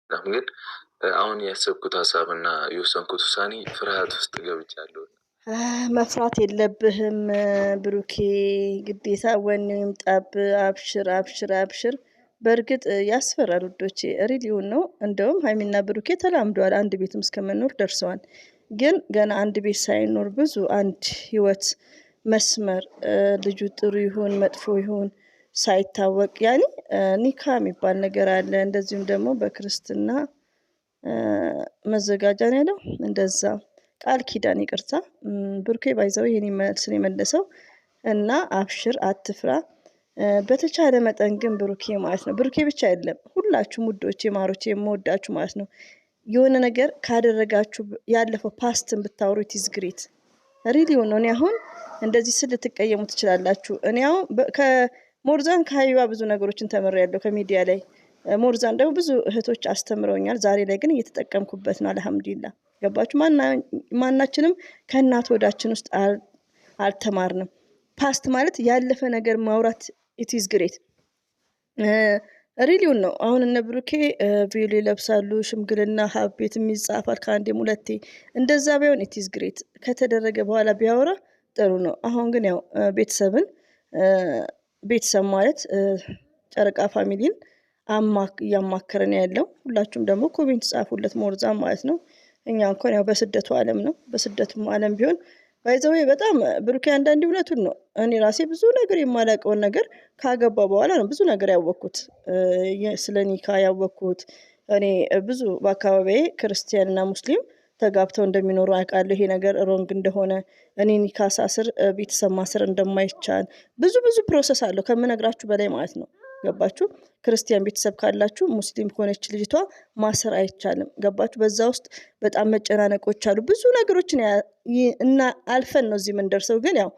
ግን አሁን ያሰብኩት ሀሳብና የወሰንኩት ውሳኔ ፍርሃት ውስጥ ገብቻለሁ። መፍራት የለብህም ብሩኬ፣ ግዴታ ወኔም ጠብ። አብሽር አብሽር አብሽር። በእርግጥ ያስፈራል ውዶቼ፣ ሪሊውን ነው። እንደውም ሀይሚና ብሩኬ ተላምደዋል፣ አንድ ቤትም እስከመኖር ደርሰዋል። ግን ገና አንድ ቤት ሳይኖር ብዙ አንድ ህይወት መስመር ልጁ ጥሩ ይሁን መጥፎ ይሁን ሳይታወቅ ያኔ ኒካ የሚባል ነገር አለ። እንደዚሁም ደግሞ በክርስትና መዘጋጃ ነው ያለው፣ እንደዛ ቃል ኪዳን ይቅርታ። ብሩኬ ባይዘው ይሄን መልስን የመለሰው እና አብሽር አትፍራ። በተቻለ መጠን ግን ብሩኬ ማለት ነው፣ ብሩኬ ብቻ አይደለም ሁላችሁም ውዶቼ ማሮቼ የምወዳችሁ ማለት ነው፣ የሆነ ነገር ካደረጋችሁ ያለፈው ፓስትን ብታወሩ ኢዝ ግሬት ሪሊ ነው። እኔ አሁን እንደዚህ ስል ልትቀየሙ ትችላላችሁ። እኔ አሁን ከሞርዛን ከሀይባ ብዙ ነገሮችን ተምሬያለሁ ከሚዲያ ላይ። ሞርዛን ደግሞ ብዙ እህቶች አስተምረውኛል። ዛሬ ላይ ግን እየተጠቀምኩበት ነው። አልሐምዱሊላህ። ገባችሁ? ማናችንም ከእናት ወዳችን ውስጥ አልተማርንም። ፓስት ማለት ያለፈ ነገር ማውራት ኢትዝ ግሬት ሪሊውን ነው። አሁን እነ ብሩኬ ቬሎ ይለብሳሉ፣ ሽምግልና ሀብ ቤት የሚጻፋል ከአንዴም ሁለቴ። እንደዛ ቢሆን ኢትዝ ግሬት ከተደረገ በኋላ ቢያወራ ጥሩ ነው። አሁን ግን ያው ቤተሰብ ማለት ጨረቃ ፋሚሊን እያማከረን ያለው። ሁላችሁም ደግሞ ኮሜንት ጻፉለት ሞርዛን ማለት ነው። እኛ እንኳን ያው በስደቱ ዓለም ነው። በስደቱም ዓለም ቢሆን ባይዘው በጣም ብሩኬ አንዳንዴ እውነቱን ነው። እኔ ራሴ ብዙ ነገር የማላውቀውን ነገር ካገባ በኋላ ነው ብዙ ነገር ያወቅኩት። ስለ ኒካ ያወቅኩት እኔ ብዙ በአካባቢዬ ክርስቲያንና ሙስሊም ተጋብተው እንደሚኖሩ አውቃለሁ። ይሄ ነገር ሮንግ እንደሆነ እኔ ኒካ ሳስር ቤተሰብ ማስር እንደማይቻል ብዙ ፕሮሰስ አለው ከምነግራችሁ በላይ ማለት ነው። ገባችሁ? ክርስቲያን ቤተሰብ ካላችሁ ሙስሊም ከሆነች ልጅቷ ማሰር አይቻልም። ገባችሁ? በዛ ውስጥ በጣም መጨናነቆች አሉ። ብዙ ነገሮችን እና አልፈን ነው እዚህ የምንደርሰው። ግን ያው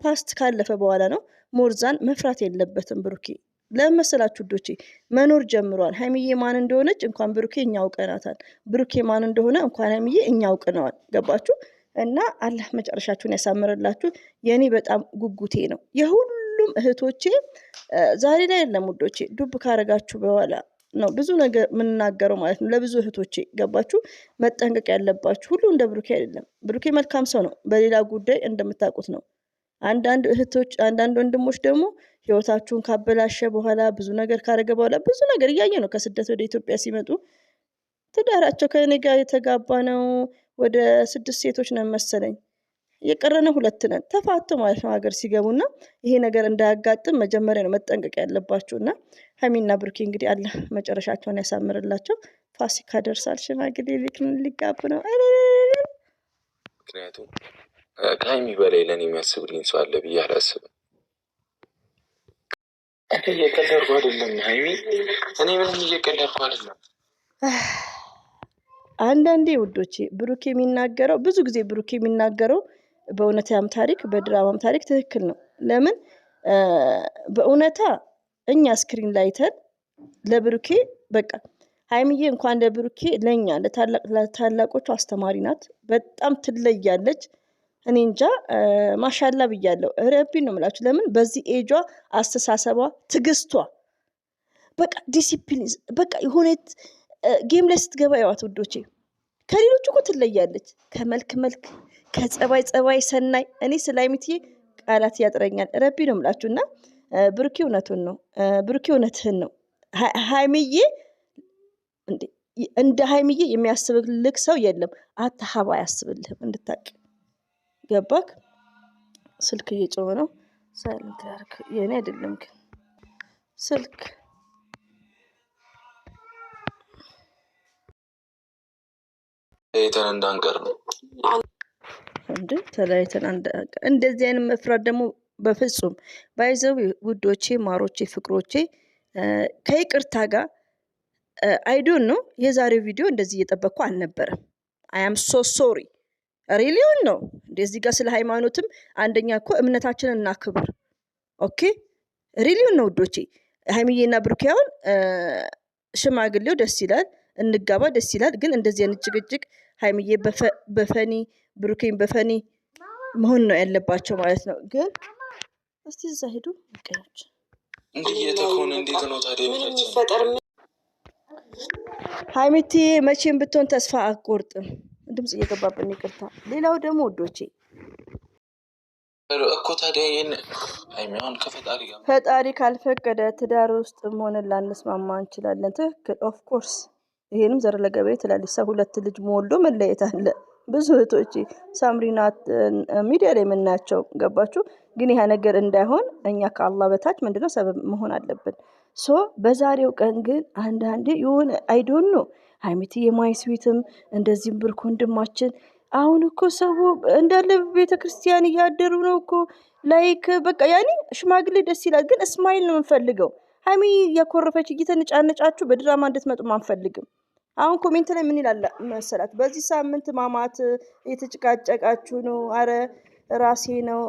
ፓስት ካለፈ በኋላ ነው። ሞርዛን መፍራት የለበትም ብሩኬ። ለመሰላችሁ ዶቼ መኖር ጀምሯል። ሀይሚዬ ማን እንደሆነች እንኳን ብሩኬ እኛ አውቀናታል። ብሩኬ ማን እንደሆነ እንኳን ሀይሚዬ እኛ አውቀነዋል። ገባችሁ? እና አላህ መጨረሻችሁን ያሳምርላችሁ። የኔ በጣም ጉጉቴ ነው የሁሉም እህቶቼ ዛሬ ላይ የለም ውዶቼ፣ ዱብ ካረጋችሁ በኋላ ነው ብዙ ነገር የምናገረው ማለት ነው። ለብዙ እህቶቼ ገባችሁ? መጠንቀቅ ያለባችሁ ሁሉ እንደ ብሩኬ አይደለም። ብሩኬ መልካም ሰው ነው፣ በሌላ ጉዳይ እንደምታውቁት ነው። አንዳንድ እህቶች አንዳንድ ወንድሞች ደግሞ ህይወታችሁን ካበላሸ በኋላ ብዙ ነገር ካረገ በኋላ ብዙ ነገር እያየ ነው ከስደት ወደ ኢትዮጵያ ሲመጡ ትዳራቸው ከእኔ ጋር የተጋባ ነው። ወደ 6 ሴቶች ነን መሰለኝ፣ የቀረነ 2 ነን ተፋቶ ማለት ነው ሀገር ሲገቡና ይሄ ነገር እንዳያጋጥም መጀመሪያ ነው መጠንቀቅ ያለባችሁና ሀይሚና ብሩኬ እንግዲህ አላህ መጨረሻቸውን ያሳምርላቸው። ፋሲካ ደርሳል፣ ሽማግሌ ሊጋቡ ነው። ምክንያቱም ከሀይሚ በላይ ለእኔ የሚያስብልኝ ሰው አለ ብዬ አላስብም። እየቀለድኩ አይደለም ሀይሚ፣ እኔ ምንም እየቀለድኩ አይደለም። አንዳንዴ ውዶቼ ብሩኬ የሚናገረው ብዙ ጊዜ ብሩኬ የሚናገረው በእውነታም ታሪክ በድራማም ታሪክ ትክክል ነው። ለምን በእውነታ እኛ ስክሪን ላይተን ለብሩኬ በቃ ሀይሚዬ እንኳን ለብሩኬ ለኛ ለታላቆቹ አስተማሪ ናት። በጣም ትለያለች። እኔ እንጃ ማሻላ ብያለሁ። ረቢ ነው የምላችሁ። ለምን በዚህ ኤጇ አስተሳሰቧ፣ ትግስቷ፣ በቃ ዲሲፕሊን በቃ የሆነ ጌም ላይ ስትገባ ያዋት ውዶቼ ከሌሎቹ እኮ ትለያለች። ከመልክ ከጸባይ ሰናይ። እኔ ስለ ሀይሚዬ ቃላት ያጥረኛል። ረቢ ነው የምላችሁና ብሩኬ እውነቱን ነው። ብሩኬ እውነትህን ነው። ሀይሚዬ እንደ ሀይሚዬ የሚያስብልክ ሰው የለም። አታሀባ አያስብልህም እንድታቅ ገባክ? ስልክ እየጮኸ ነው። ሳይለንት ያርክ። የኔ አይደለም ግን ስልክ ተለያይተን እንዳንቀር ነው እንዴ? ተለያይተን እንደዚህ አይነት መፍራት ደግሞ በፍጹም ባይዘው ውዶቼ፣ ማሮቼ፣ ፍቅሮቼ ከይቅርታ ጋር አይዶን ነው። የዛሬው ቪዲዮ እንደዚህ እየጠበቅኩ አልነበረም። አያም ሶ ሶሪ ሪሊውን ነው። እንደዚህ ጋር ስለ ሃይማኖትም አንደኛ እኮ እምነታችንን እናክብር። ኦኬ ሪሊውን ነው ውዶቼ። ሀይሚዬና ብሩኬውን ሽማግሌው ደስ ይላል፣ እንጋባ ደስ ይላል። ግን እንደዚህ አይነት ጭቅጭቅ ሀይሚዬ በፈኒ ብሩኬን በፈኒ መሆን ነው ያለባቸው ማለት ነው። ግን እስቲ እዛ ሄዱ ቀዮች እንዴት ነው ታዲያ? ሀይሚቲ መቼም ብትሆን ተስፋ አትቆርጥም። ድምጽ እየገባብን ይቅርታ። ሌላው ደግሞ ውዶቼ እኮ ታዲያ ይሄን ሀይሚውን ከፈጣሪ ጋር ፈጣሪ ካልፈቀደ ትዳር ውስጥ ሆነን ላንስማማ እንችላለን። ትክክል ኦፍ ኮርስ። ይሄንም ዘር ለገበያ ትላለች። ሰው ሁለት ልጅ መወልዶ መለየት አለ። ብዙ እህቶቼ ሳምሪናት ሚዲያ ላይ የምናያቸው ገባችሁ። ግን ይሄ ነገር እንዳይሆን እኛ ከአላህ በታች ምንድነው ሰበብ መሆን አለብን። ሶ በዛሬው ቀን ግን አንዳንዴ የሆነ አይዶን ነው ሀይሚቲ የማይስዊትም እንደዚህም ብርክ ወንድማችን አሁን እኮ ሰው እንዳለ ቤተ ክርስቲያን እያደሩ ነው እኮ ላይክ በቃ ያኔ ሽማግሌ ደስ ይላል፣ ግን እስማኤል ነው የምንፈልገው። ሀይሚ እያኮረፈች እየተነጫነጫችሁ በድራማ እንድትመጡ አንፈልግም። አሁን ኮሜንት ላይ ምን ይላል መሰላት? በዚህ ሳምንት ማማት እየተጨቃጨቃችሁ ነው። አረ ራሴ ነው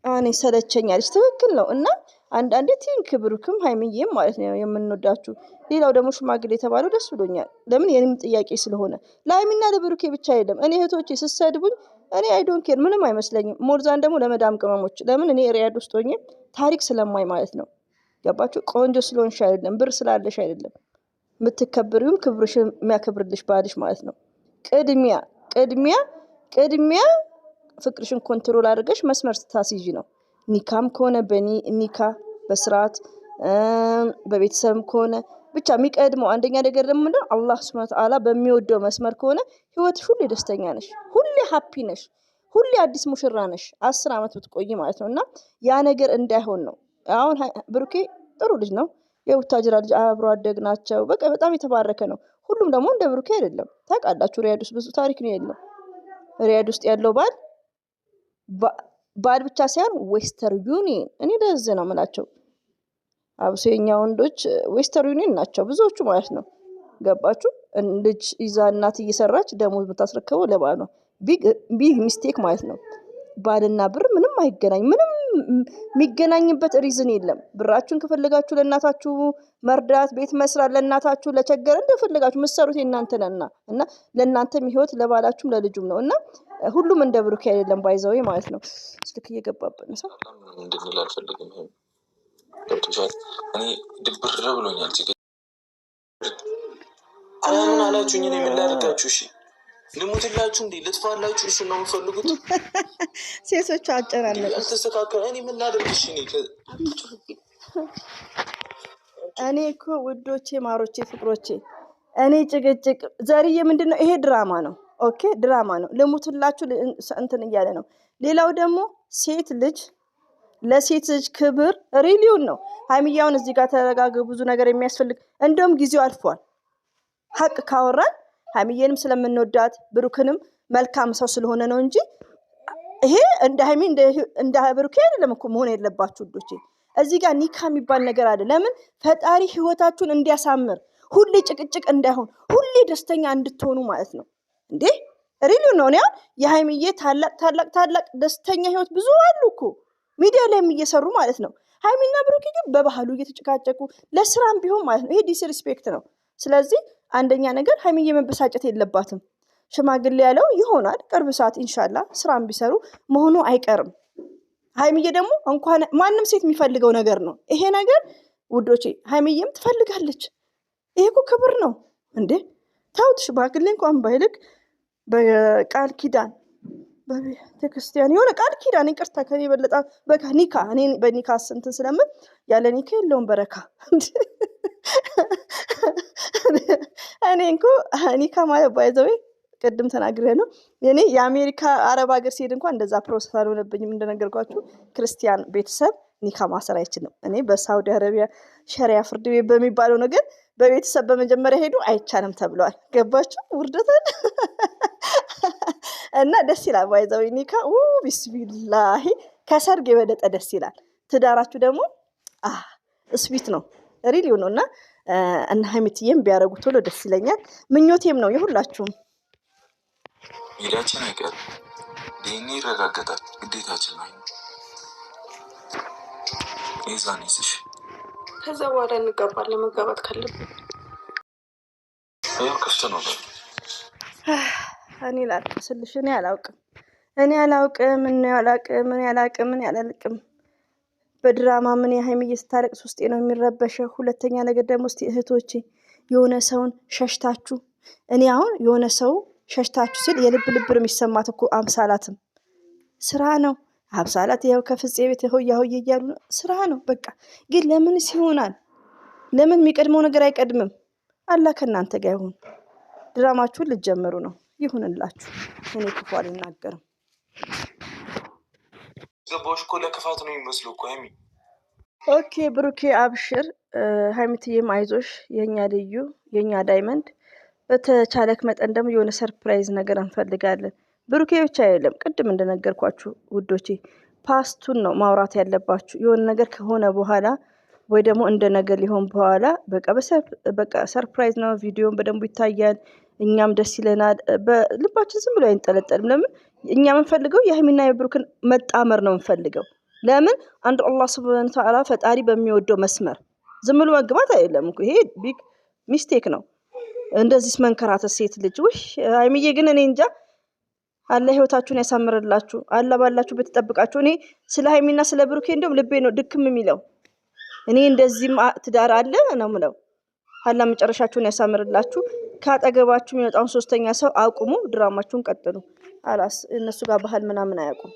እኔ ሰለቸኛለች። ትክክል ነው። እና አንዳንዴ ቲንክ ብሩክም ሀይሚዬም ማለት ነው የምንወዳችሁ። ሌላው ደግሞ ሽማግሌ የተባለው ደስ ብሎኛል። ለምን የኔም ጥያቄ ስለሆነ ለሀይሚና ለብሩኬ ብቻ አይደለም። እኔ እህቶቼ ስሰድቡኝ እኔ አይዶን ኬር ምንም አይመስለኝም። ሞርዛን ደግሞ ለመዳም ቅመሞች ለምን እኔ ሪያድ ውስጥ ሆኜ ታሪክ ስለማይ ማለት ነው። ገባችሁ? ቆንጆ ስለሆንሽ አይደለም፣ ብር ስላለሽ አይደለም። የምትከብሪውም ክብርሽን የሚያከብርልሽ ባልሽ ማለት ነው። ቅድሚያ ቅድሚያ ቅድሚያ ፍቅርሽን ኮንትሮል አድርገሽ መስመር ስታስይዥ ነው። ኒካም ከሆነ በኒካ በስርዓት በቤተሰብም ከሆነ ብቻ የሚቀድመው አንደኛ ነገር ደግሞ ምንድነው አላህ ሱብሃነሁ ወተዓላ በሚወደው መስመር ከሆነ ህይወትሽ ሁሌ ደስተኛ ነሽ፣ ሁሌ ሃፒ ነሽ፣ ሁሌ አዲስ ሙሽራ ነሽ። 10 ዓመት ብትቆይ ማለት ነው። እና ያ ነገር እንዳይሆን ነው። አሁን ብሩኬ ጥሩ ልጅ ነው። የቡታጅራ ልጅ አብሮ አደግ ናቸው። በቃ በጣም የተባረከ ነው። ሁሉም ደግሞ እንደ ብሩኬ አይደለም። ታውቃላችሁ ሪያድ ውስጥ ብዙ ታሪክ ነው ያለው። ሪያድ ውስጥ ያለው ባል ብቻ ሳይሆን ዌስተር ዩኒየን እኔ ደዝ ነው የምላቸው። አብሶ የኛ ወንዶች ዌስተር ዩኒየን ናቸው ብዙዎቹ ማለት ነው። ገባችሁ? ልጅ ይዛ እናት እየሰራች ደሞዝ የምታስረክበው ለባል ነው። ቢግ ሚስቴክ ማለት ነው። ባልና ብር ምንም አይገናኝ፣ ምንም የሚገናኝበት ሪዝን የለም። ብራችሁን ከፈለጋችሁ ለእናታችሁ መርዳት፣ ቤት መስራት፣ ለእናታችሁ ለቸገረ እንደፈለጋችሁ መሰሩት የእናንተ ነና እና ለእናንተም ህይወት ለባላችሁም ለልጁም ነው። እና ሁሉም እንደ ብሩክ አይደለም ባይዘው ማለት ነው። ስልክ እየገባበት ነው። ሰው እንድንል አልፈልግም። ገብቶሻል? እኔ ድብር ብሎኛል። ምን አላችሁኝ? እኔ ምን ላደርጋችሁ? እሺ ልሙትላችሁ እንዴ? ልጥፋላችሁ? እሱ ነው የምፈልጉት? ሴቶቹ አጨናነቁ። አልተስተካከለ። እኔ ምን ላደርግሽ? እኔ እኮ ውዶቼ፣ ማሮቼ፣ ፍቅሮቼ እኔ ጭቅጭቅ ዘርዬ ምንድን ነው ይሄ? ድራማ ነው። ኦኬ ድራማ ነው። ልሙትላችሁ እንትን እያለ ነው። ሌላው ደግሞ ሴት ልጅ ለሴት ልጅ ክብር ሪሊውን ነው። ሀይሚያውን እዚህ ጋር ተረጋግ፣ ብዙ ነገር የሚያስፈልግ እንደውም ጊዜው አልፏል። ሀቅ ካወራን ሀይሚዬንም ስለምንወዳት ብሩክንም መልካም ሰው ስለሆነ ነው እንጂ ይሄ እንደ ሀይሚ እንደ ብሩክ አይደለም እኮ መሆን የለባችሁ ውዶቼ። እዚህ ጋር ኒካ የሚባል ነገር አለ። ለምን? ፈጣሪ ህይወታችሁን እንዲያሳምር፣ ሁሌ ጭቅጭቅ እንዳይሆን፣ ሁሌ ደስተኛ እንድትሆኑ ማለት ነው። እንዴ ሪሊ ነው። እኔ የሀይሚዬ ታላቅ ደስተኛ ህይወት ብዙ አሉ እኮ ሚዲያ ላይም እየሰሩ ማለት ነው። ሀይሚና ብሩክ ግን በባህሉ እየተጨቃጨቁ ለስራም ቢሆን ማለት ነው። ይሄ ዲስሪስፔክት ነው። ስለዚህ አንደኛ ነገር ሀይሚዬ መበሳጨት የለባትም። ሽማግሌ ያለው ይሆናል። ቅርብ ሰዓት ኢንሻላ ስራም ቢሰሩ መሆኑ አይቀርም። ሀይሚዬ ደግሞ እንኳን ማንም ሴት የሚፈልገው ነገር ነው ይሄ ነገር ውዶቼ። ሀይሚዬም ትፈልጋለች። ይሄ እኮ ክብር ነው እንዴ። ታውት ሽማግሌ እንኳን ባይልክ በቃል ኪዳን በቤተክርስቲያን የሆነ ቃል ኪዳን ይቅርታ ከኔ የበለጠ በቃ ኒካ እኔ በኒካ እንትን ስለምን ያለ ኒካ የለውም በረካ። እኔ እንኳ ኒካ ማለት ባይዘዌ ቅድም ተናግሬ ነው። እኔ የአሜሪካ አረብ ሀገር ሲሄድ እንኳን እንደዛ ፕሮሰስ አልሆነብኝም። እንደነገርኳችሁ ክርስቲያን ቤተሰብ ኒካ ማሰር አይችልም። እኔ በሳውዲ አረቢያ ሸሪያ ፍርድ ቤት በሚባለው ነገር በቤተሰብ በመጀመሪያ ሄዱ አይቻልም ተብለዋል። ገባችሁ? ውርደታል እና ደስ ይላል። ባይዛዊ ኒካ ቢስሚላሂ ከሰርግ የበለጠ ደስ ይላል። ትዳራችሁ ደግሞ ስዊት ነው፣ ሪሊው ነው። እና ሀይሚትዬም ቢያደርጉ ቶሎ ደስ ይለኛል። ምኞቴም ነው የሁላችሁም። ሄዳችን አይቀርም። ይህኔ ይረጋገጣል። ግዴታችን ነው። ይዛኔስሽ ከዛ በኋላ እንገባለን። መጋባት ካለብን ክፍት ነው። እኔ ላልቅስልሽ። እኔ አላውቅም። እኔ አላውቅም። በድራማ ምን ሀይሚዬ ስታለቅስ ውስጤ ነው የሚረበሸው። ሁለተኛ ነገር ደግሞ እስቲ እህቶቼ የሆነ ሰውን ሸሽታችሁ እኔ አሁን የሆነ ሰው ሸሽታችሁ ሲል የልብ ልብ ነው የሚሰማት እኮ አምሳላትም ስራ ነው። አምሳላት ይኸው ከፍፄ ቤት ሆያ ሆዬ እያሉ ነው ስራ ነው በቃ። ግን ለምንስ ይሆናል? ለምን የሚቀድመው ነገር አይቀድምም? አላህ ከእናንተ ጋር ይሁን። ድራማችሁን ልትጀምሩ ነው፣ ይሁንላችሁ። እኔ ክፉ አልናገርም። ገባሽ እኮ ለክፋት ነው የሚመስለው እኮ ሀይሚ። ኦኬ ብሩኬ አብሽር፣ ሀይሚትዬም አይዞሽ፣ የኛ ልዩ የኛ ዳይመንድ። በተቻለክ መጠን ደግሞ የሆነ ሰርፕራይዝ ነገር እንፈልጋለን። ብሩኬ ብቻ አይደለም፣ ቅድም እንደነገርኳችሁ ውዶቼ ፓስቱን ነው ማውራት ያለባችሁ። የሆነ ነገር ከሆነ በኋላ ወይ ደግሞ እንደ ነገር ሊሆን በኋላ በቃ ሰርፕራይዝ ነው። ቪዲዮን በደንቡ ይታያል፣ እኛም ደስ ይለናል። በልባችን ዝም ብሎ አይንጠለጠልም። ለምን እኛ የምንፈልገው የሀይሚና የብሩክን መጣመር ነው የምንፈልገው። ለምን አንድ አላህ ሱብሃነሁ ወተዓላ ፈጣሪ በሚወደው መስመር ዝም ብሎ መግባት አይደለም እኮ ይሄ ቢግ ሚስቴክ ነው። እንደዚህ መንከራተት ሴት ልጅ ውይ ሀይሚዬ ግን እኔ እንጃ። አላህ ህይወታችሁን ያሳምርላችሁ። አላህ ባላችሁበት ይጠብቃችሁ። እኔ ስለ ሀይሚና ስለ ብሩኬ እንደውም ልቤ ነው ድክም የሚለው። እኔ እንደዚህም ትዳር አለ ነው የምለው። አላህ መጨረሻችሁን ያሳምርላችሁ። ካጠገባችሁ የሚወጣውን ሶስተኛ ሰው አቁሙ፣ ድራማችሁን ቀጥሉ። አላስ እነሱ ጋር ባህል ምናምን አያውቁም።